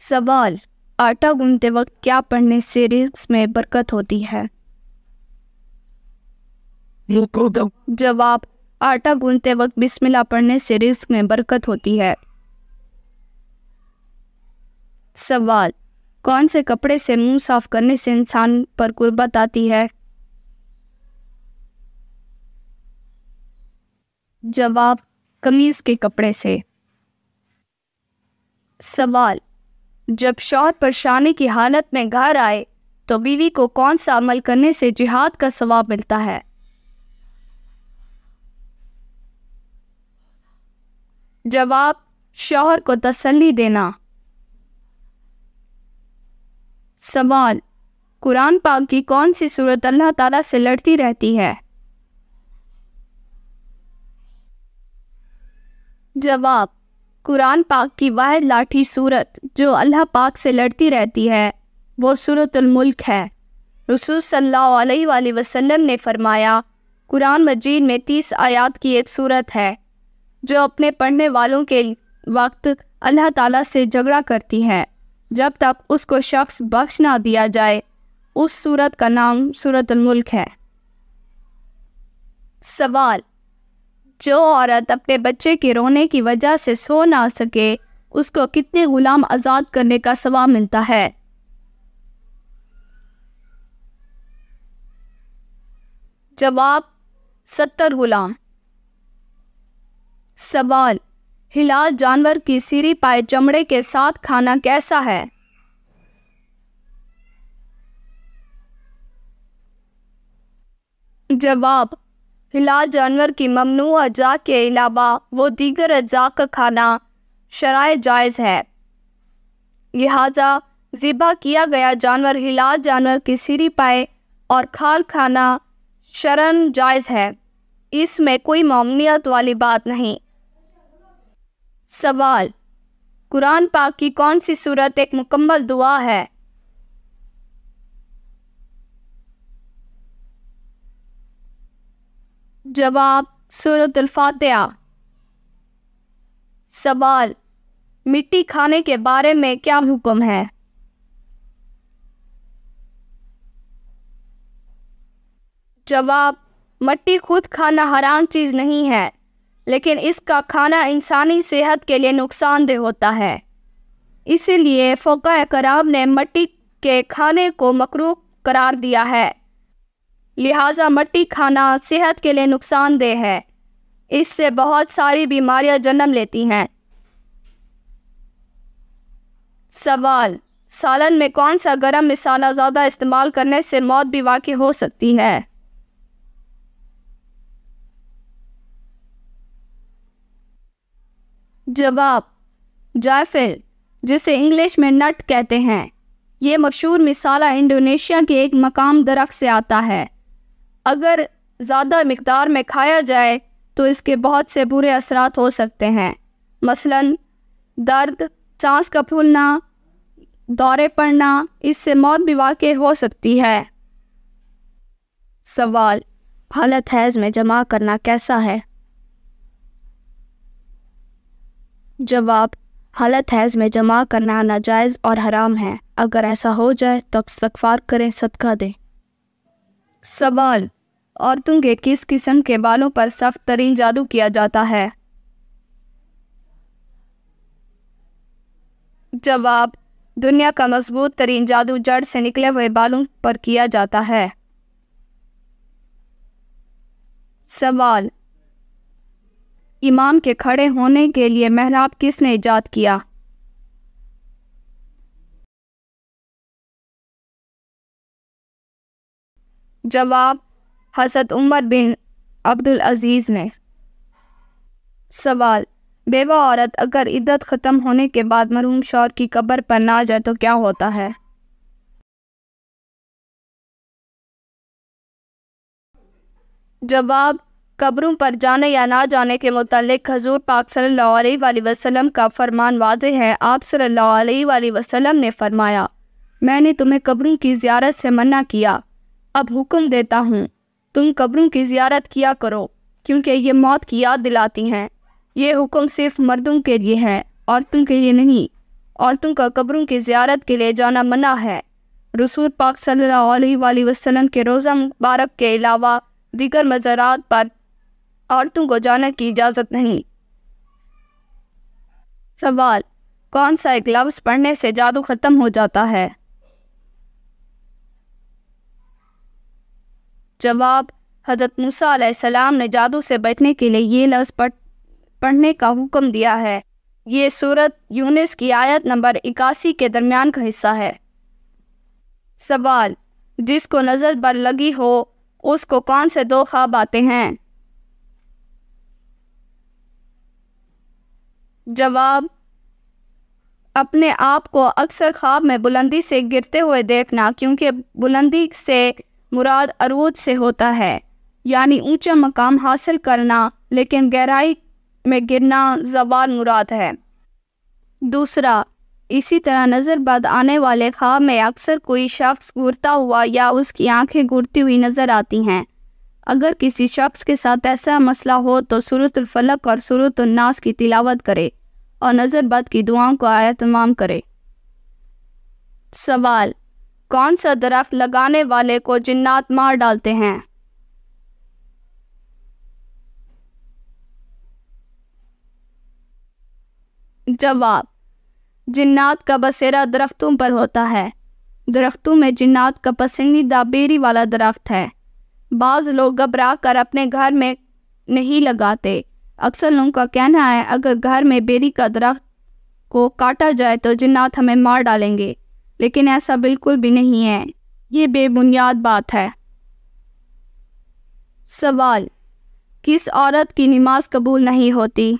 سوال: آٹا گوندتے وقت کیا پڑھنے سے رزق میں برکت ہوتی ہے؟ جواب: آٹا گوندتے وقت بسم اللہ پڑھنے سے رزق میں برکت ہوتی ہے۔ سوال: کون سے کپڑے سے منہ صاف کرنے سے انسان پر قربت آتی ہے؟ جواب: قمیض کے کپڑے سے۔ سوال: جب شوہر پریشانی کی حالت میں گھر آئے تو بیوی کو کون سا عمل کرنے سے جہاد کا ثواب ملتا ہے؟ جواب: شوہر کو تسلی دینا۔ سوال: قرآن پاک کی کون سی سورت اللہ تعالیٰ سے لڑتی رہتی ہے؟ جواب: قرآن پاک کی واحد لاٹھی سورت جو اللہ پاک سے لڑتی رہتی ہے وہ سورۃ الملک ہے۔ رسول صلی اللہ علیہ وآلہ وسلم نے فرمایا، قرآن مجید میں 30 آیات کی ایک سورت ہے جو اپنے پڑھنے والوں کے وقت اللہ تعالیٰ سے جھگڑا کرتی ہے جب تک اس کو شخص بخش نہ دیا جائے۔ اس سورت کا نام سورۃ الملک ہے۔ سوال: جو عورت اپنے بچے کے رونے کی وجہ سے سو نہ سکے اس کو کتنے غلام آزاد کرنے کا ثواب ملتا ہے؟ جواب: 70 غلام۔ سوال: ہلال جانور کی سیری پائے چمڑے کے ساتھ کھانا کیسا ہے؟ جواب: ہلال جانور کی ممنوع اجزاء کے علاوہ وہ دیگر اجزاء کا کھانا شرعاً جائز ہے، لہذا ذبح کیا گیا جانور ہلال جانور کی سیری پائے اور کھال کھانا شرعاً جائز ہے، اس میں کوئی ممنوعیت والی بات نہیں۔ سوال: قرآن پاک کی کون سی سورت ایک مکمل دعا ہے؟ جواب: سورۃ الفاتحہ۔ سوال: مٹی کھانے کے بارے میں کیا حکم ہے؟ جواب: مٹی خود کھانا حرام چیز نہیں ہے، لیکن اس کا کھانا انسانی صحت کے لیے نقصان دہ ہوتا ہے، اسی لیے فقہاء کرام نے مٹی کے کھانے کو مکروہ قرار دیا ہے، لہٰذا مٹی کھانا صحت کے لیے نقصان دہ ہے، اس سے بہت ساری بیماریاں جنم لیتی ہیں۔ سوال: سالن میں کون سا گرم مسالہ زیادہ استعمال کرنے سے موت بھی واقع ہو سکتی ہے؟ جواب: جائفل، جسے انگلش میں نٹ کہتے ہیں، یہ مشہور مسالہ انڈونیشیا کے ایک مقام درخت سے آتا ہے۔ اگر زیادہ مقدار میں کھایا جائے تو اس کے بہت سے برے اثرات ہو سکتے ہیں، مثلاً درد، سانس کا پھولنا، دورے پڑنا، اس سے موت بھی واقع ہو سکتی ہے۔ سوال: حالت حیض میں جماع کرنا کیسا ہے؟ جواب: حالت حیض میں جماع کرنا ناجائز اور حرام ہے، اگر ایسا ہو جائے تو استغفار کریں، صدقہ دیں۔ سوال: عورتوں کے کس قسم کے بالوں پر سخت ترین جادو کیا جاتا ہے؟ جواب: دنیا کا مضبوط ترین جادو جڑ سے نکلے ہوئے بالوں پر کیا جاتا ہے۔ سوال: امام کے کھڑے ہونے کے لیے محراب کس نے ایجاد کیا؟ جواب: حضرت عمر بن عبدالعزیز نے۔ سوال: بیوہ عورت اگر عدت ختم ہونے کے بعد مرحوم شوہر کی قبر پر نہ جائے تو کیا ہوتا ہے؟ جواب: قبروں پر جانے یا نہ جانے کے متعلق حضور پاک صلی اللہ علیہ وآلہ وسلم کا فرمان واضح ہے۔ آپ صلی اللہ علیہ وآلہ وسلم نے فرمایا، میں نے تمہیں قبروں کی زیارت سے منع کیا، اب حکم دیتا ہوں تم قبروں کی زیارت کیا کرو، کیونکہ یہ موت کی یاد دلاتی ہیں۔ یہ حکم صرف مردوں کے لیے ہے، عورتوں کے لیے نہیں۔ عورتوں کا قبروں کی زیارت کے لیے جانا منع ہے۔ رسول پاک صلی اللہ علیہ وآلہ وسلم کے روضہ مبارک کے علاوہ دیگر مزارات پر عورتوں کو جانے کی اجازت نہیں۔ سوال: کون سا ایک لفظ پڑھنے سے جادو ختم ہو جاتا ہے؟ جواب: حضرت موسیٰ علیہ السلام نے جادو سے بچنے کے لیے یہ لفظ پڑھنے کا حکم دیا ہے۔ یہ سورۃ یونس کی آیت نمبر 81 کے درمیان کا حصہ ہے۔ سوال: جس کو نظر بد لگی ہو اس کو کون سے 2 خواب آتے ہیں؟ جواب: اپنے آپ کو اکثر خواب میں بلندی سے گرتے ہوئے دیکھنا، کیونکہ بلندی سے مراد عروج سے ہوتا ہے، یعنی اونچا مقام حاصل کرنا، لیکن گہرائی میں گرنا زوال مراد ہے۔ دوسرا، اسی طرح نظر بد آنے والے خواب میں اکثر کوئی شخص گھورتا ہوا یا اس کی آنکھیں گھورتی ہوئی نظر آتی ہیں۔ اگر کسی شخص کے ساتھ ایسا مسئلہ ہو تو سورۃ الفلق اور سورۃ الناس کی تلاوت کرے اور نظر بد کی دعاؤں کو اہتمام کرے۔ سوال: کون سا درخت لگانے والے کو جنات مار ڈالتے ہیں؟ جواب: جنات کا بسیرا درختوں پر ہوتا ہے۔ درختوں میں جنات کا پسندیدہ بیری والا درخت ہے۔ بعض لوگ گھبرا کر اپنے گھر میں نہیں لگاتے۔ اکثر لوگوں کا کہنا ہے اگر گھر میں بیری کا درخت کو کاٹا جائے تو جنات ہمیں مار ڈالیں گے، لیکن ایسا بالکل بھی نہیں ہے، یہ بے بنیاد بات ہے۔ سوال: کس عورت کی نماز قبول نہیں ہوتی؟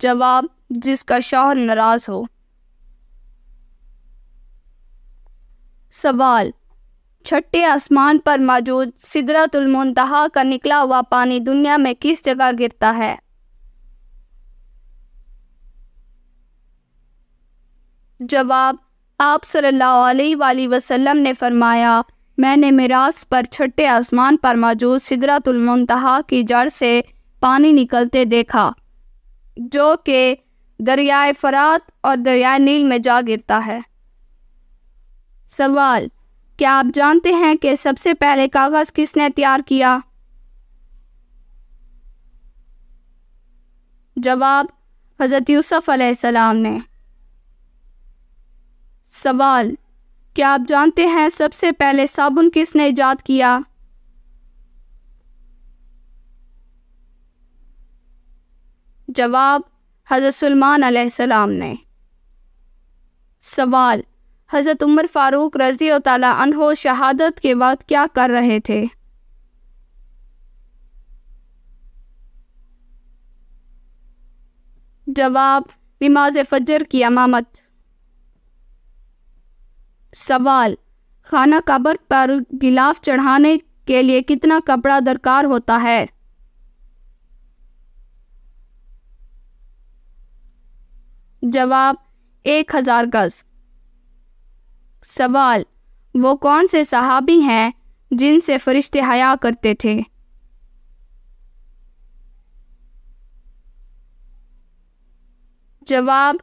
جواب: جس کا شوہر ناراض ہو۔ سوال: چھٹے آسمان پر موجود سدرۃ المنتہا کا نکلا ہوا پانی دنیا میں کس جگہ گرتا ہے؟ جواب: آپ صلی اللہ علیہ وآلہ وسلم نے فرمایا، میں نے معراج پر چھٹے آسمان پر موجود سدرۃ المنتہا کی جڑ سے پانی نکلتے دیکھا، جو کہ دریائے فرات اور دریائے نیل میں جا گرتا ہے۔ سوال: کیا آپ جانتے ہیں کہ سب سے پہلے کاغذ کس نے تیار کیا؟ جواب: حضرت یوسف علیہ السلام نے۔ سوال: کیا آپ جانتے ہیں سب سے پہلے صابن کس نے ایجاد کیا؟ جواب: حضرت سلیمان علیہ السلام نے۔ سوال: حضرت عمر فاروق رضی اللہ تعالیٰ عنہ شہادت کے وقت کیا کر رہے تھے؟ جواب: نماز فجر کی امامت۔ سوال: خانہ قبر پر غلاف چڑھانے کے لیے کتنا کپڑا درکار ہوتا ہے؟ جواب: 1000 گز۔ سوال: وہ کون سے صحابی ہیں جن سے فرشتے حیا کرتے تھے؟ جواب: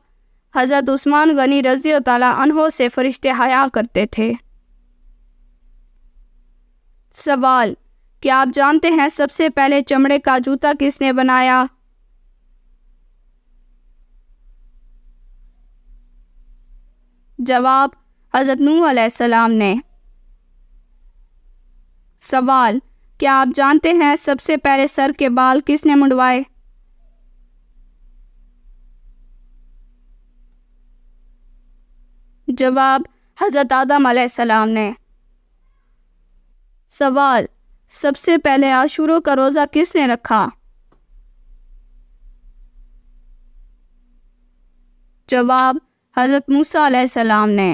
حضرت عثمان غنی رضی اللہ تعالیٰ عنہ سے فرشتے حیا کرتے تھے۔ سوال: کیا آپ جانتے ہیں سب سے پہلے چمڑے کا جوتا کس نے بنایا؟ جواب: حضرت نوح علیہ السلام نے۔ سوال: کیا آپ جانتے ہیں سب سے پہلے سر کے بال کس نے منڈوائے؟ جواب: حضرت آدم علیہ السلام نے۔ سوال: سب سے پہلے عاشورہ کا روزہ کس نے رکھا؟ جواب: حضرت موسیٰ علیہ السلام نے۔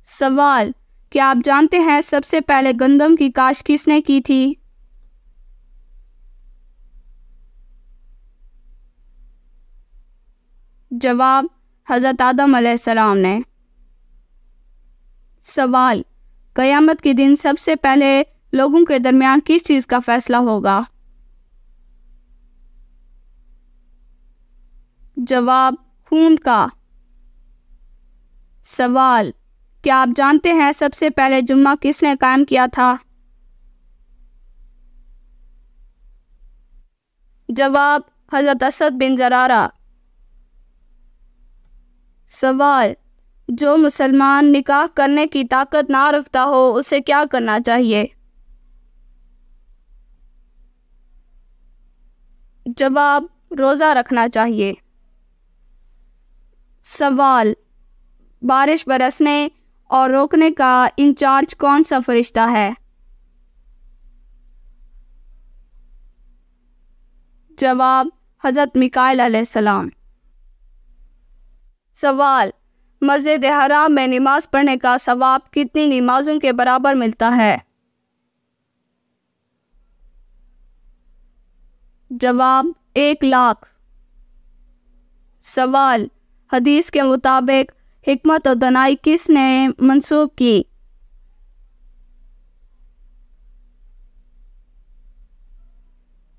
سوال: کیا آپ جانتے ہیں سب سے پہلے گندم کی کاشت کس نے کی تھی؟ جواب: حضرت آدم علیہ السلام نے۔ سوال: قیامت کے دن سب سے پہلے لوگوں کے درمیان کس چیز کا فیصلہ ہوگا؟ جواب: خون کا۔ سوال: کیا آپ جانتے ہیں سب سے پہلے جمعہ کس نے قائم کیا تھا؟ جواب: حضرت اسد بن زرارہ۔ سوال: جو مسلمان نکاح کرنے کی طاقت نہ رکھتا ہو اسے کیا کرنا چاہیے؟ جواب: روزہ رکھنا چاہیے۔ سوال: بارش برسنے اور روکنے کا انچارج کون سا فرشتہ ہے؟ جواب: حضرت میکائیل علیہ السلام۔ سوال: مسجد حرام میں نماز پڑھنے کا ثواب کتنی نمازوں کے برابر ملتا ہے؟ جواب: 1,00,000۔ سوال: حدیث کے مطابق حکمت و دانائی کس نے منسوب کی؟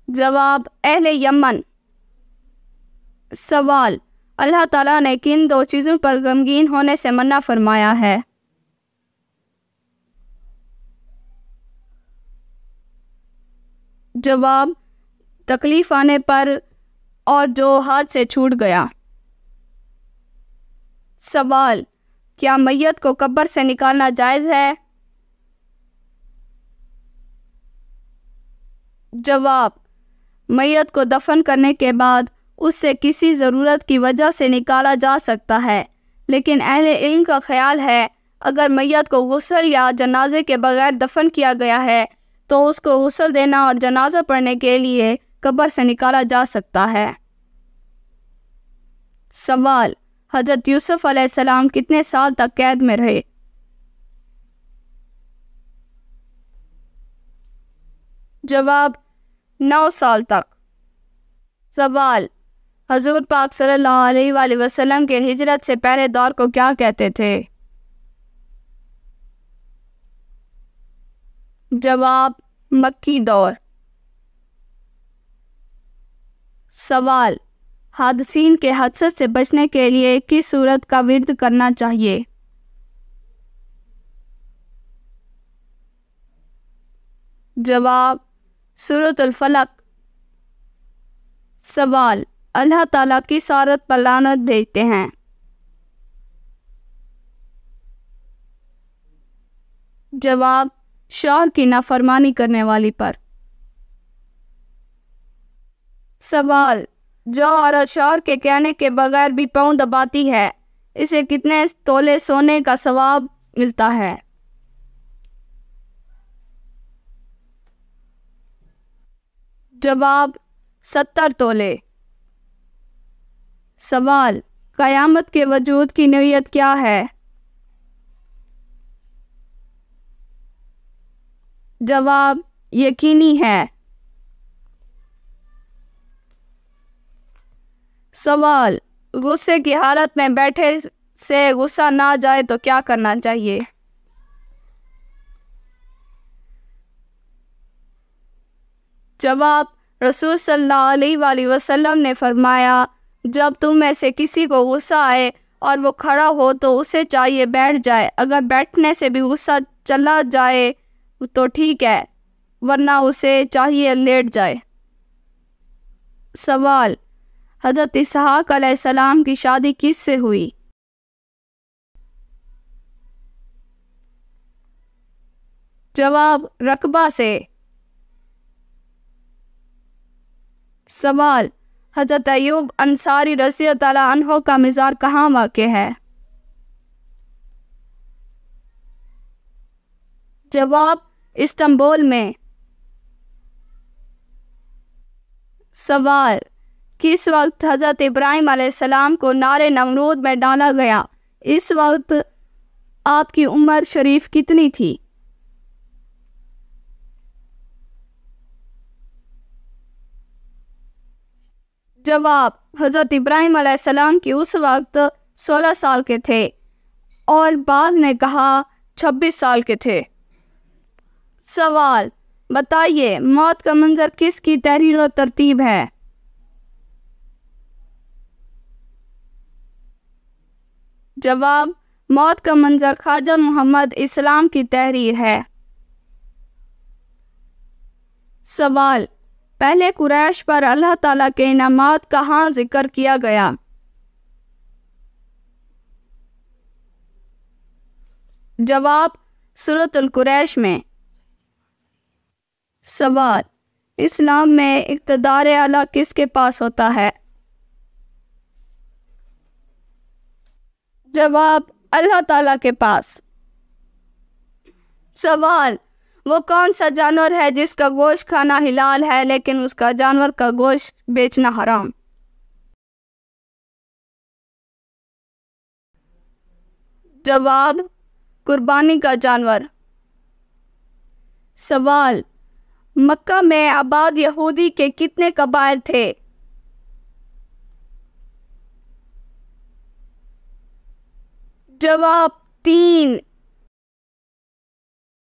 جواب: اہل یمن۔ سوال: اللہ تعالیٰ نے کن 2 چیزوں پر غمگین ہونے سے منع فرمایا ہے؟ جواب: تکلیف آنے پر اور جو ہاتھ سے چھوٹ گیا۔ سوال: کیا میت کو قبر سے نکالنا جائز ہے؟ جواب: میت کو دفن کرنے کے بعد اس سے کسی ضرورت کی وجہ سے نکالا جا سکتا ہے، لیکن اہل علم کا خیال ہے اگر میت کو غسل یا جنازے کے بغیر دفن کیا گیا ہے تو اس کو غسل دینا اور جنازہ پڑھنے کے لیے قبر سے نکالا جا سکتا ہے۔ سوال: حضرت یوسف علیہ السلام کتنے سال تک قید میں رہے؟ جواب: 9 سال تک۔ سوال: حضور پاک صلی اللہ علیہ وآلہ وسلم کے ہجرت سے پہلے دور کو کیا کہتے تھے؟ جواب: مکی دور۔ سوال: حادثین کے حسد سے بچنے کے لیے کس سورت کا ورد کرنا چاہیے؟ جواب: سورۃ الفلق۔ سوال: اللہ تعالیٰ کس عورت پر لعنت بھیجتے ہیں؟ جواب: شوہر کی نافرمانی کرنے والی پر۔ سوال: جو عورت شوہر کے کہنے کے بغیر بھی پاؤں دباتی ہے اسے کتنے تولے سونے کا ثواب ملتا ہے؟ جواب: 70 تولے۔ سوال: قیامت کے وجود کی نوعیت کیا ہے؟ جواب: یقینی ہے۔ سوال: غصے کی حالت میں بیٹھے سے غصہ نہ جائے تو کیا کرنا چاہیے؟ جواب: رسول صلی اللہ علیہ وآلہ وسلم نے فرمایا جب تم میں سے کسی کو غصہ آئے اور وہ کھڑا ہو تو اسے چاہیے بیٹھ جائے، اگر بیٹھنے سے بھی غصہ چلا جائے تو ٹھیک ہے ورنہ اسے چاہیے لیٹ جائے۔ سوال: حضرت اسحاق علیہ السلام کی شادی کس سے ہوئی؟ جواب: رقبہ سے۔ سوال: حضرت ایوب انصاری رضی اللہ عنہ کا مزار کہاں واقع ہے؟ جواب: استنبول میں۔ سوال: کس وقت حضرت ابراہیم علیہ السلام کو نار نمرود میں ڈالا گیا؟ اس وقت آپ کی عمر شریف کتنی تھی؟ جواب: حضرت ابراہیم علیہ السلام کی اس وقت 16 سال کے تھے اور بعض نے کہا 26 سال کے تھے۔ سوال: بتائیے موت کا منظر کس کی تحریر و ترتیب ہے؟ جواب: موت کا منظر خواجہ محمد اسلام کی تحریر ہے۔ سوال: پہلے قریش پر اللہ تعالیٰ کے انعامات کہاں ذکر کیا گیا؟ جواب: سورۃ القریش میں۔ سوال: اسلام میں اقتدار اعلیٰ کس کے پاس ہوتا ہے؟ جواب: اللہ تعالیٰ کے پاس۔ سوال: وہ کون سا جانور ہے جس کا گوشت کھانا حلال ہے لیکن اس کا جانور کا گوشت بیچنا حرام؟ جواب: قربانی کا جانور۔ سوال: مکہ میں آباد یہودی کے کتنے قبائل تھے؟ جواب: 3۔